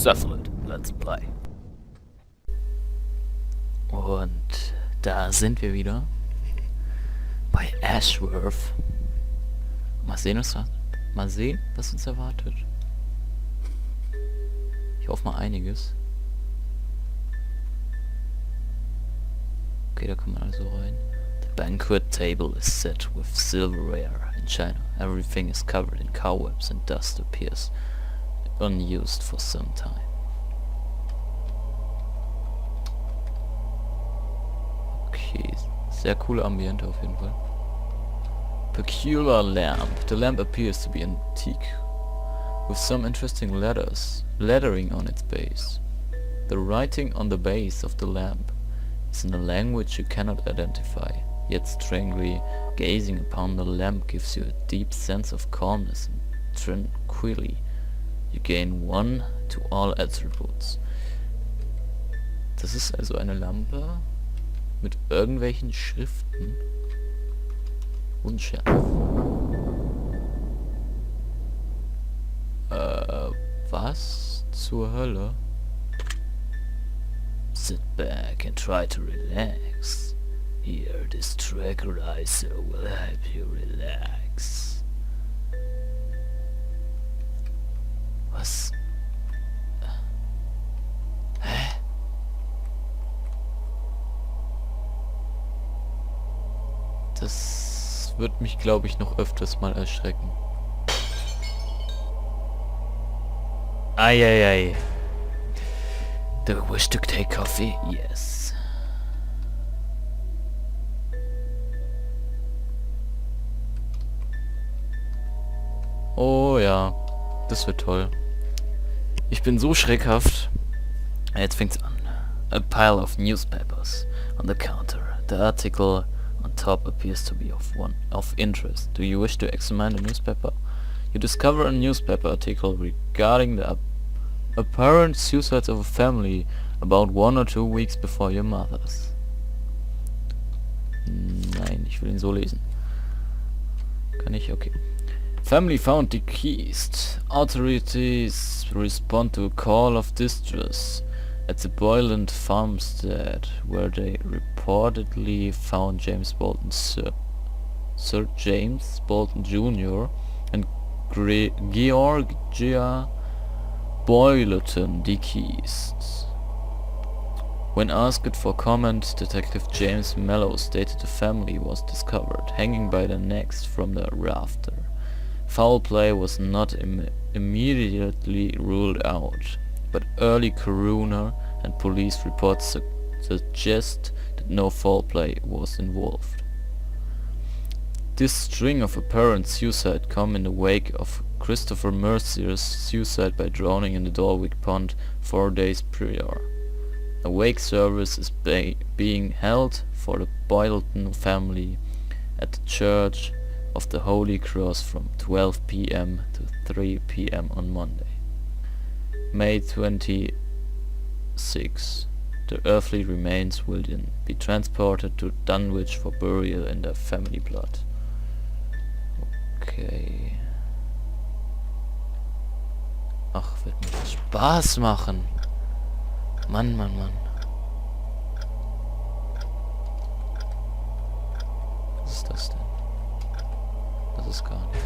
Zethalit, let's play. Und da sind wir wieder bei Ashworth. Mal sehen, was uns erwartet. Ich hoffe mal einiges. Okay, da kann man also rein. The banquet table is set with silverware and china. Everything is covered in cobwebs and dust appears unused for some time. Okay, sehr coole Ambiente auf jeden Fall. Peculiar lamp. The lamp appears to be antique, with some interesting lettering on its base. The writing on the base of the lamp is in a language you cannot identify, yet strangely gazing upon the lamp gives you a deep sense of calmness and tranquility. You gain 1 to all attributes. Das ist also eine Lampe mit irgendwelchen Schriften. Unschärf. Was zur Hölle? Sit back and try to relax. Here, this tranquilizer will help you relax. Was? Hä? Das wird mich, glaube ich, noch öfters mal erschrecken. Eieiei. Do you wish to take coffee? Yes. Oh ja, das wird toll. Ich bin so schreckhaft. Jetzt fängt's an. A pile of newspapers on the counter. The article on top appears to be of interest. Do you wish to examine the newspaper? You discover a newspaper article regarding the apparent suicides of a family about 1 or 2 weeks before your mother's. Nein, ich will ihn so lesen. Kann ich? Okay. Family found deceased. Authorities respond to a call of distress at the Boyland farmstead, where they reportedly found James Bolton, Sir James Bolton Jr. and Georgia Boyleton deceased. When asked for comment, Detective James Mellows stated the family was discovered hanging by their necks from the rafter. Foul play was not immediately ruled out, but early coroner and police reports suggest that no foul play was involved. This string of apparent suicide come in the wake of Christopher Mercier's suicide by drowning in the Dalwick pond 4 days prior. A wake service is being held for the Boyleton family at the Church of the Holy Cross from 12 p.m. to 3 p.m. on Monday, May 26. The earthly remains will then be transported to Dalwick for burial in their family plot. Okay. Ach, wird mir das Spaß machen. Mann, Mann, Mann. Was ist das denn? Das ist gar nicht.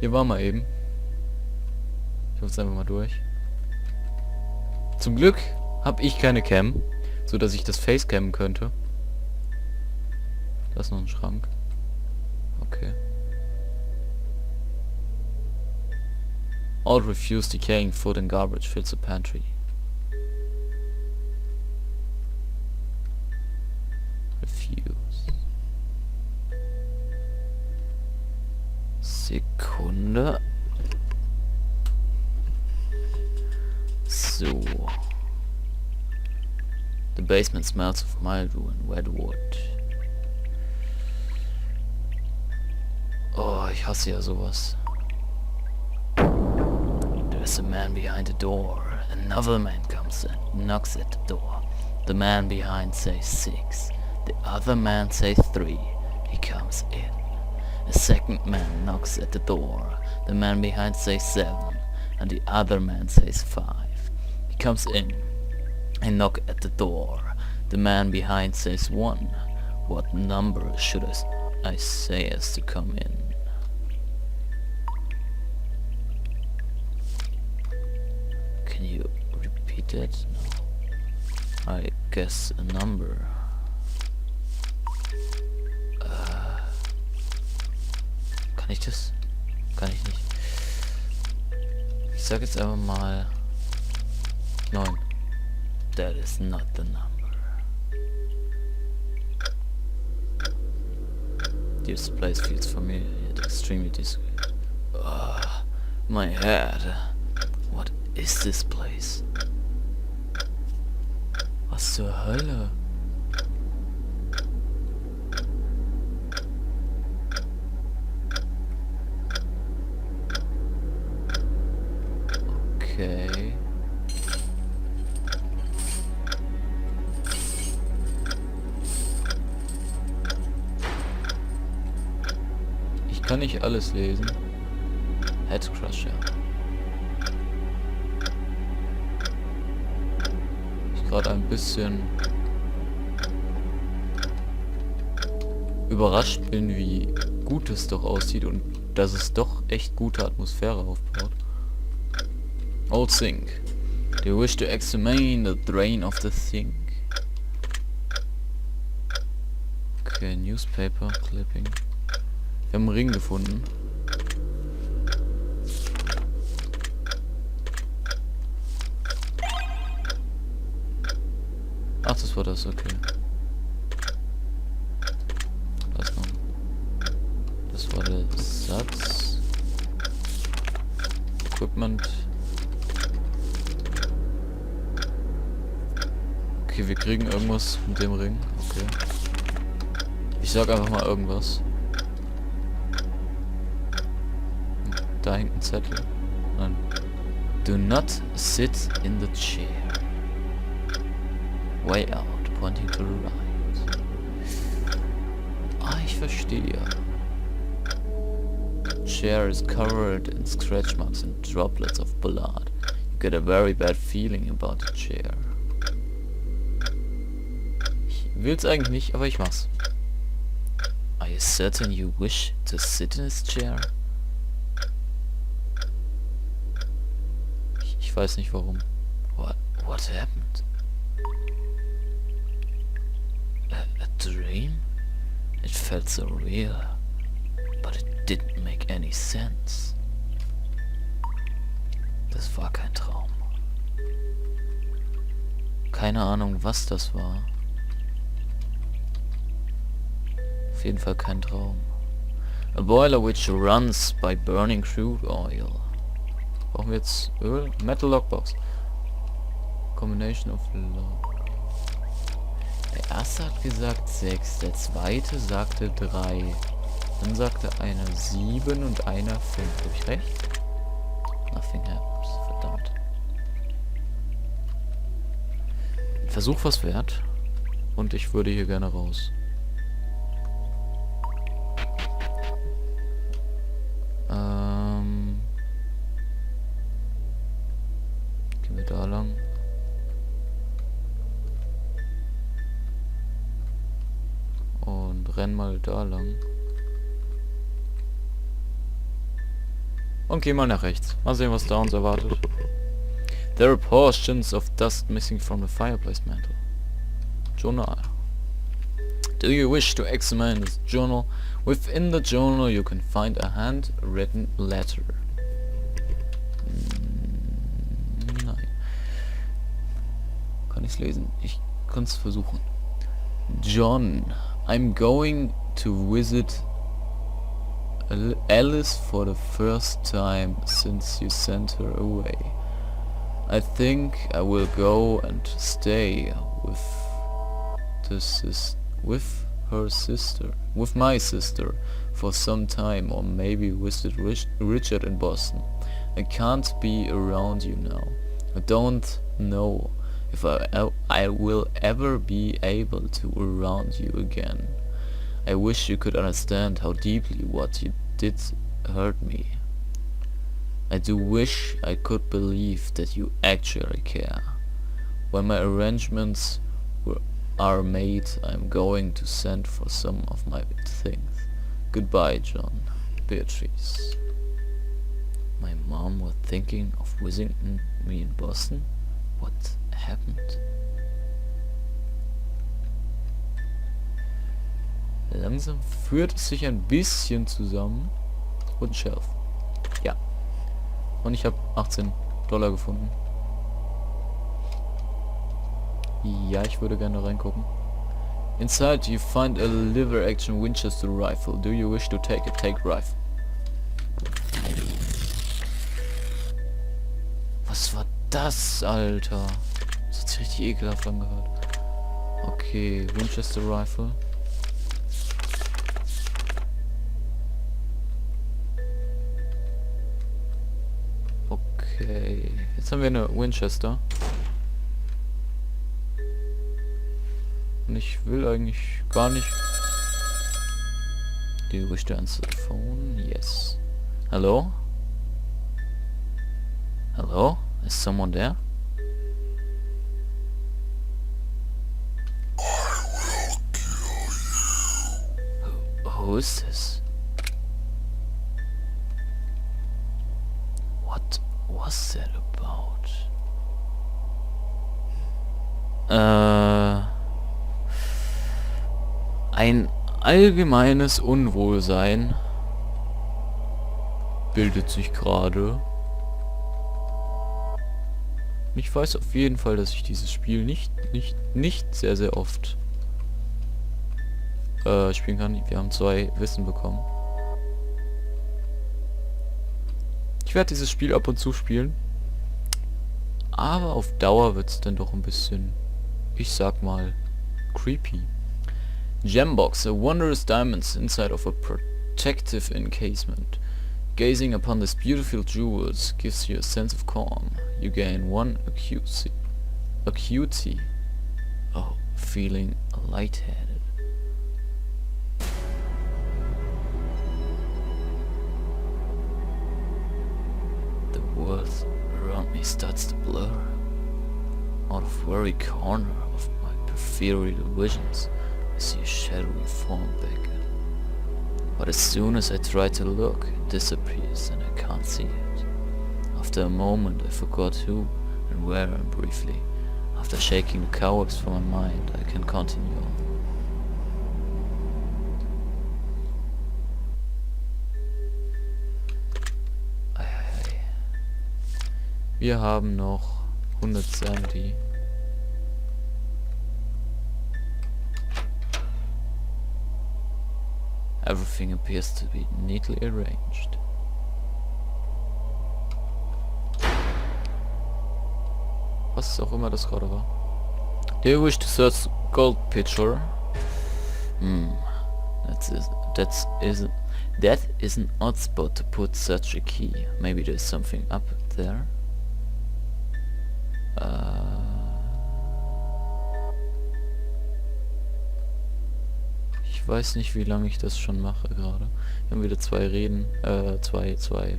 Hier war mal eben. Ich hoffe es einfach mal durch. Zum Glück habe ich keine Cam, so dass ich das Facecammen könnte. Da ist noch ein Schrank. Okay. All refuse decaying food and garbage fills the pantry. Refuse. Sekunde. So. The basement smells of mildew and wet wood. Oh, ich hasse ja sowas. There's a man behind the door. Another man comes and knocks at the door. The man behind says 6. The other man says 3. He comes in. A second man knocks at the door. The man behind says 7, and the other man says 5. He comes in. I knock at the door. The man behind says 1. What number should I say as to come in? Can you repeat it? No. I guess a number. Kann ich das? Kann ich nicht. Ich sag jetzt einfach mal 9. That is not the number. This place feels familiar yet extremely discreet. My head. What is this place? Was zur Hölle? Okay. Ich kann nicht alles lesen. Headcrusher. Ich gerade ein bisschen überrascht bin, wie gut es doch aussieht und dass es doch echt gute Atmosphäre aufbaut. Old sink. Do you wish to examine the drain of the sink? Okay, newspaper clipping. Wir haben einen Ring gefunden. Ach, das war das, okay. Was noch? Das war der Satz. Equipment. Okay, wir kriegen irgendwas mit dem Ring. Okay. Ich sag einfach mal irgendwas. Da hängt ein Zettel. Nein. Do not sit in the chair. Way out, pointing to the right. Ah, ich verstehe. The chair is covered in scratch marks and droplets of blood. You get a very bad feeling about the chair. Ich will's eigentlich nicht, aber ich mach's. Are you certain you wish to sit in his chair? Ich weiß nicht warum. What happened? A dream? It felt so real, but it didn't make any sense. Das war kein Traum. Keine Ahnung, was das war. Auf jeden Fall kein Traum. A boiler which runs by burning crude oil. Brauchen wir jetzt Öl? Metal Lockbox. Combination of Log. Der erste hat gesagt 6, der zweite sagte 3. Dann sagte einer 7 und einer 5. Hab ich recht? Nothing happens. Verdammt. Ein Versuch was wert. Und ich würde hier gerne raus. Gehen wir da lang. Und renn mal da lang. Und geh mal nach rechts. Mal sehen, was da uns erwartet. There are portions of dust missing from the fireplace mantle. Journal. Do you wish to examine this journal? Within the journal you can find a handwritten letter. Nein. Kann ich's lesen? Ich kann's versuchen. John, I'm going to visit Alice for the first time since you sent her away. I think I will go and stay with my sister for some time, or maybe visit Richard in Boston. I can't be around you now. I don't know if I will ever be able to around you again. I wish you could understand how deeply what you did hurt me. I do wish I could believe that you actually care. When my arrangements are made, I'm going to send for some of my things. Goodbye, John. Beatrice. My mom was thinking of visiting me in Boston? What happened? Langsam führt es sich ein bisschen zusammen. Und Shelf. Ja. Und ich habe $18 gefunden. Ja, ich würde gerne reingucken. Inside you find a lever action Winchester rifle. Do you wish to take it? Take rifle. Was war das, Alter? Das hat sich richtig ekelhaft angehört. Okay, Winchester Rifle. Okay, jetzt haben wir eine Winchester. Und ich will eigentlich gar nicht... Do you wish to answer the phone? Yes. Hello? Hello? Is someone there? Who is this? What was that about? Ein allgemeines Unwohlsein bildet sich gerade. Ich weiß auf jeden Fall, dass ich dieses Spiel nicht sehr, sehr oft spielen kann. Wir haben 2 Wissen bekommen. Ich werde dieses Spiel ab und zu spielen. Aber auf Dauer wird es dann doch ein bisschen, ich sag mal, creepy. Gembox, a wondrous diamonds inside of a protective encasement. Gazing upon these beautiful jewels gives you a sense of calm. You gain 1 acuity. Oh, feeling lightheaded. The world around me starts to blur. Out of very corner of my peripheral visions, I see a shadowy form beckon. But as soon as I try to look, it disappears and I can't see it. After a moment I forgot who and where, and briefly, after shaking the cobwebs from my mind, I can continue on. Wir haben noch 100 Sanity. Everything appears to be neatly arranged. Was auch immer das gerade war. Do you wish to search gold pitcher? That is an odd spot to put such a key. Maybe there's something up there. Ich weiß nicht, wie lange ich das schon mache gerade. Wir haben wieder 2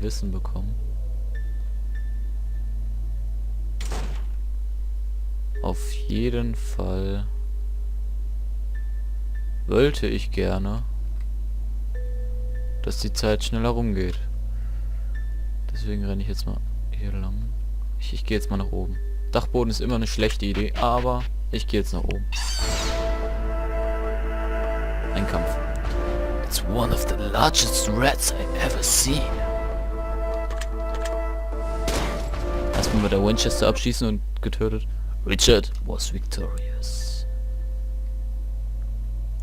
Wissen bekommen. Auf jeden Fall wollte ich gerne, dass die Zeit schneller rumgeht. Deswegen renne ich jetzt mal hier lang. Ich gehe jetzt mal nach oben. Dachboden ist immer eine schlechte Idee, aber ich gehe jetzt nach oben. Ein Kampf. It's one of the largest rats I ever seen. Erstmal mit der Winchester abschießen und getötet. Richard was victorious.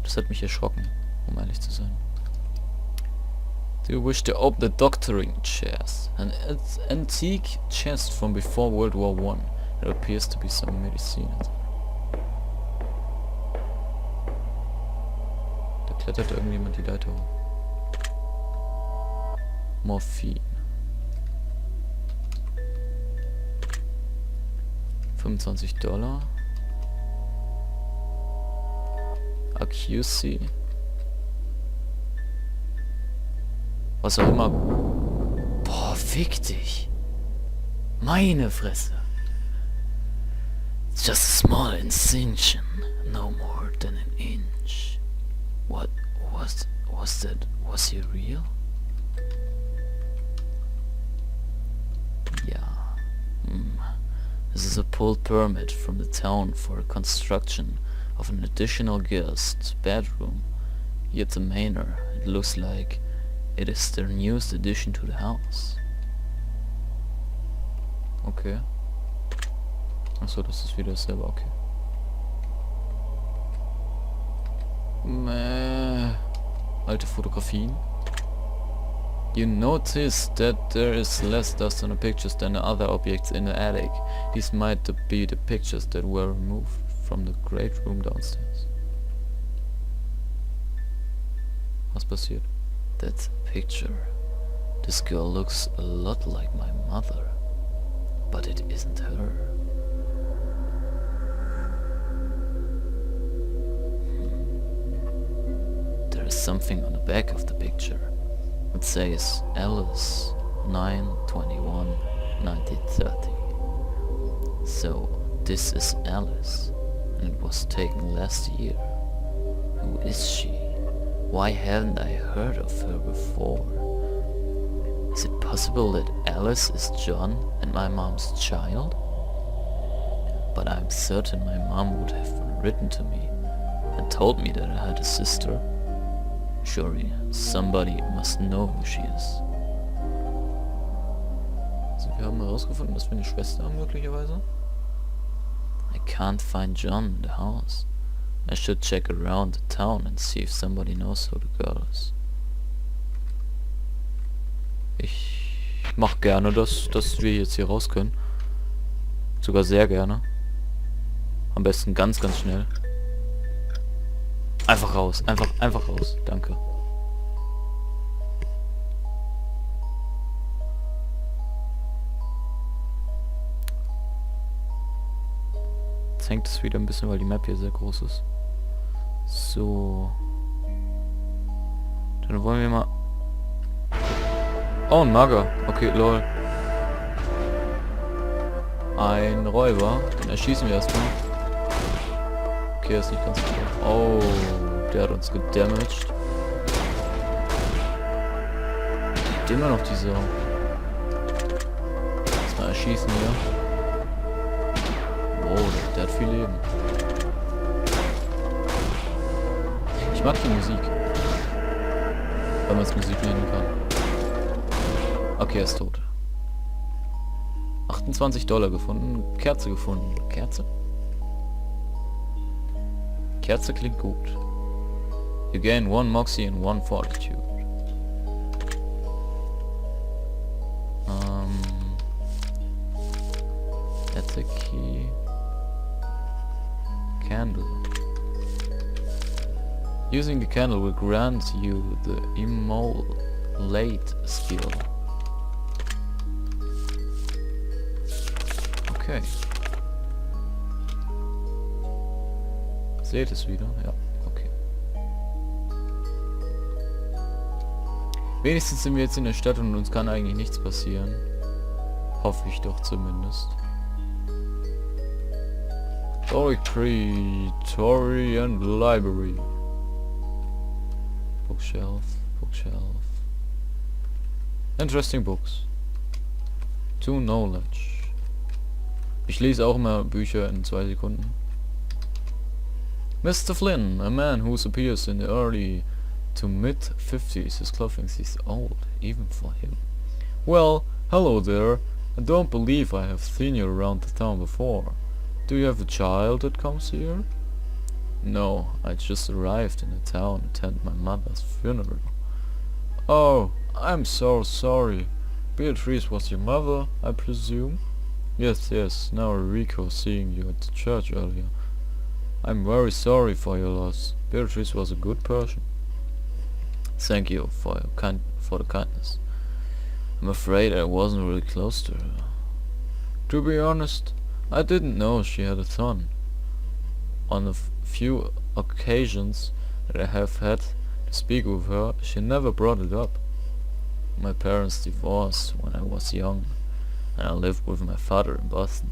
Das hat mich erschrocken, um ehrlich zu sein. Do you wish to open the doctoring chest? An antique chest from before World War I. There appears to be some medicine. Da klettert irgendjemand die Leiter hoch. Morphin. 25 $. Accuracy. Was auch immer. Boah, fick dich. Meine Fresse. It's just a small incision, no more than an inch. What was that? Was he real? Yeah. This is a pulled permit from the town for construction of an additional guest bedroom here at the manor. It looks like it is their newest addition to the house. Okay. Achso, das ist wieder dasselbe, okay. Alte Fotografien. You notice that there is less dust on the pictures than the other objects in the attic. These might be the pictures that were removed from the great room downstairs. Was passiert? That picture. This girl looks a lot like my mother. But it isn't her. There is something on the back of the picture. It says Alice 9/21/1930. So this is Alice, and it was taken last year. Who is she? Why haven't I heard of her before? Is it possible that Alice is John and my mom's child? But I'm certain my mom would have written to me and told me that I had a sister. Surely somebody must know who she is. Also wir haben herausgefunden, dass wir eine Schwester haben möglicherweise. I can't find John in the house. I should check around the town and see if somebody knows who the girl is. Ich mach gerne, dass wir jetzt hier raus können. Sogar sehr gerne. Am besten ganz schnell. Einfach raus. Einfach raus. Danke. Jetzt hängt es wieder ein bisschen, weil die Map hier sehr groß ist. So. Dann wollen wir mal... Oh, ein Mager. Okay, lol. Ein Räuber. Den erschießen wir erstmal. Okay, ist nicht ganz gut. Oh, der hat uns gedamaged. Gibt immer noch diese... Erstmal erschießen hier. Wow, der hat viel Leben. Ich mag die Musik. Wenn man es Musik nennen kann. Okay, er ist tot. $28 gefunden. Kerze gefunden. Kerze? Kerze klingt gut. You gain 1 Moxie and 1 Fortitude. That's a key. Candle. Using the candle will grant you the immolate skill. Okay. Seht es wieder? Ja, okay. Wenigstens sind wir jetzt in der Stadt und uns kann eigentlich nichts passieren. Hoffe ich doch zumindest. Dalwick Praetorian Library. Bookshelf. Interesting books. To knowledge. Ich lese auch immer Bücher in 2 Sekunden. Mr. Flynn, a man who appears in the early to mid-50s. His clothing is old, even for him. Well, hello there. I don't believe I have seen you around the town before. Do you have a child that comes here? No, I just arrived in the town to attend my mother's funeral. Oh, I'm so sorry. Beatrice was your mother, I presume? Yes, now I recall seeing you at the church earlier. I'm very sorry for your loss. Beatrice was a good person. Thank you for the kindness. I'm afraid I wasn't really close to her. To be honest, I didn't know she had a son. On the few occasions that I have had to speak with her, she never brought it up. My parents divorced when I was young, and I lived with my father in Boston.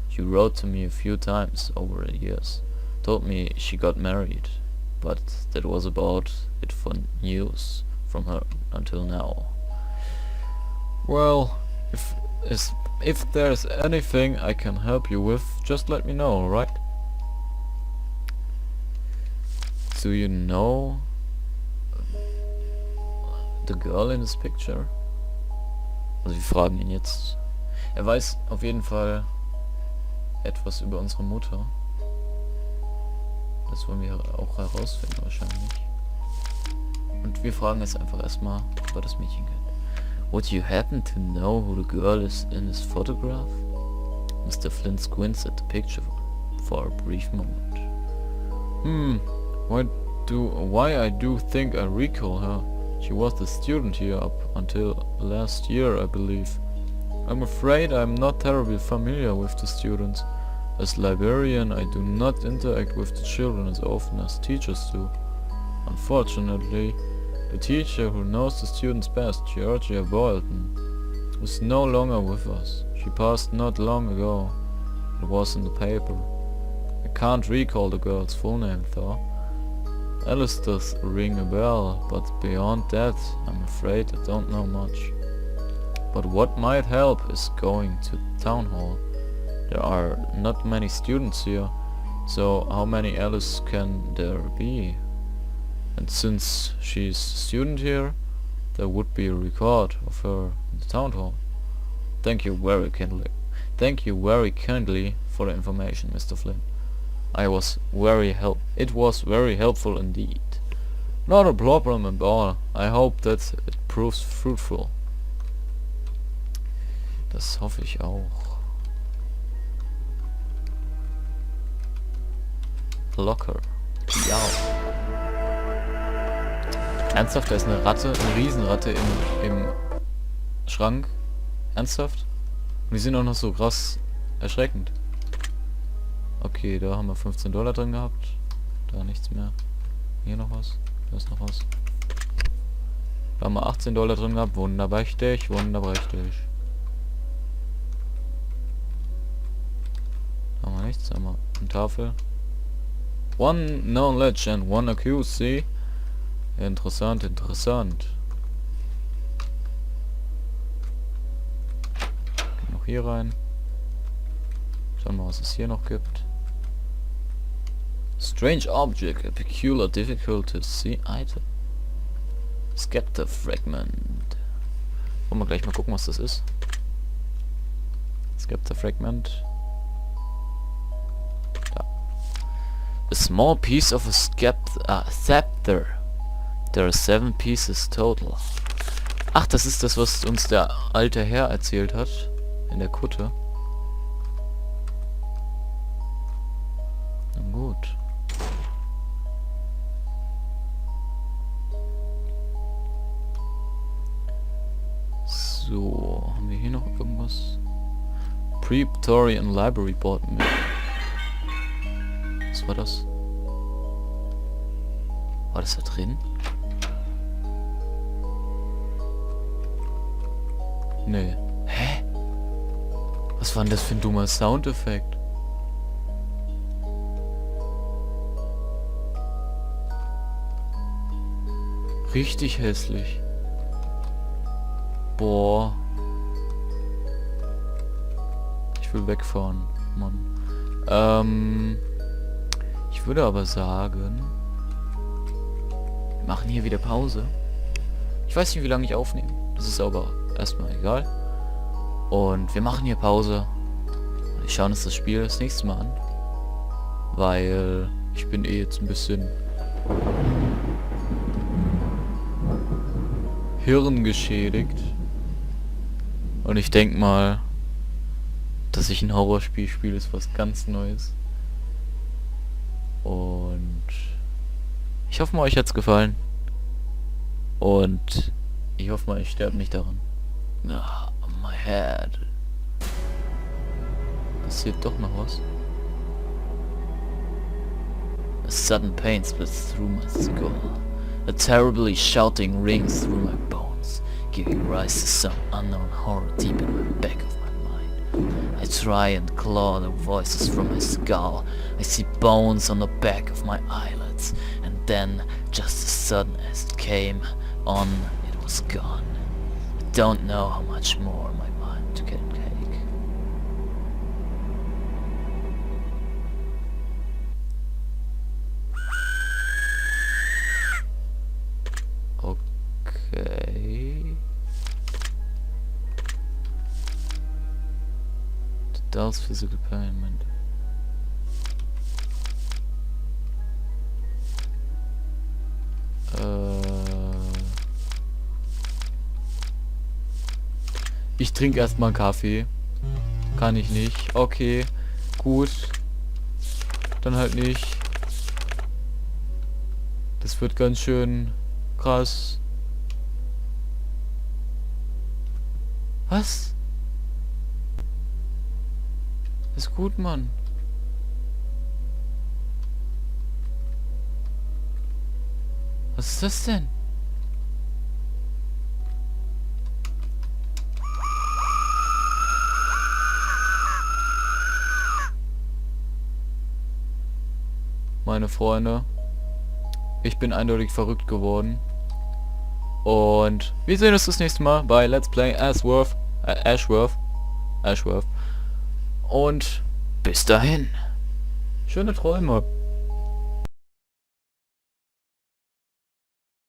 She wrote to me a few times over the years, told me she got married, but that was about it for news from her until now. Well, if there's anything I can help you with, just let me know, alright? Do you know the girl in this picture? Also wir fragen ihn jetzt. Er weiß auf jeden Fall etwas über unsere Mutter. Das wollen wir auch herausfinden wahrscheinlich. Und wir fragen jetzt einfach erstmal, ob das Mädchen kennt. Would you happen to know who the girl is in this photograph? Mr. Flint squints at the picture for a brief moment. Why I do think I recall her. She was the student here up until last year, I believe. I'm afraid I'm not terribly familiar with the students. As librarian, I do not interact with the children as often as teachers do. Unfortunately, the teacher who knows the students best, Georgia Bolton, is no longer with us. She passed not long ago. It was in the paper. I can't recall the girl's full name though. Alice does ring a bell, but beyond that, I'm afraid I don't know much. But what might help is going to the town hall. There are not many students here, so how many Alice can there be? And since she's a student here, there would be a record of her in the town hall. Thank you very kindly. Thank you very kindly for the information, Mr. Flynn. It was very helpful indeed. Not a problem at all. I hope that it proves fruitful. Das hoffe ich auch. Locker. Ja. Ernsthaft, da ist eine Ratte, eine Riesenratte im Schrank. Ernsthaft? Und die sind auch noch so krass erschreckend. Okay, da haben wir 15 Dollar drin gehabt. Da nichts mehr. Hier noch was. Da ist noch was. Da haben wir 18 Dollar drin gehabt. Wunderprächtig, wunderprächtig. Da haben wir nichts. Da haben wir eine Tafel. One knowledge and one accused, see? Interessant, interessant. Gehen noch hier rein. Schauen wir mal, was es hier noch gibt. Strange object, a peculiar difficult to see item. Scepter fragment. Wollen wir gleich mal gucken, was das ist. Scepter fragment. Da. A small piece of a scepter. There are 7 pieces total. Ach, das ist das, was uns der alte Herr erzählt hat. In der Kutte. Na gut. So, haben wir hier noch irgendwas? Praetorian Library Board mit. Was war das? War das da drin? Nee. Hä? Was war denn das für ein dummer Soundeffekt? Richtig hässlich. Boah. Ich will wegfahren, Mann. Ich würde aber sagen, wir machen hier wieder Pause. Ich weiß nicht, wie lange ich aufnehme. Das ist aber erstmal egal. Und wir machen hier Pause. Und ich schaue uns das Spiel das nächste Mal an. Weil ich bin eh jetzt ein bisschen hirngeschädigt. Und ich denke mal, dass ich ein Horrorspiel spiele, ist was ganz Neues. Und ich hoffe mal, euch hat's gefallen. Und ich hoffe mal, ich sterbe nicht daran. Ah, my head. Passiert doch noch was. A sudden pain splits through my skull. A terribly shouting rings through my bones. giving rise to some unknown horror deep in the back of my mind. I try and claw the voices from my skull. I see bones on the back of my eyelids, and then, just as sudden as it came on, it was gone. I don't know how much more my mind can take. Okay. The doll's physical payment. Ich trinke erstmal einen Kaffee. Kann ich nicht. Okay, gut. Dann halt nicht. Das wird ganz schön krass. Was? Ist gut, Mann. Was ist das denn? Meine Freunde, ich bin eindeutig verrückt geworden. Und wir sehen uns das nächste Mal bei Let's Play Ashworth. Und bis dahin. Schöne Träume.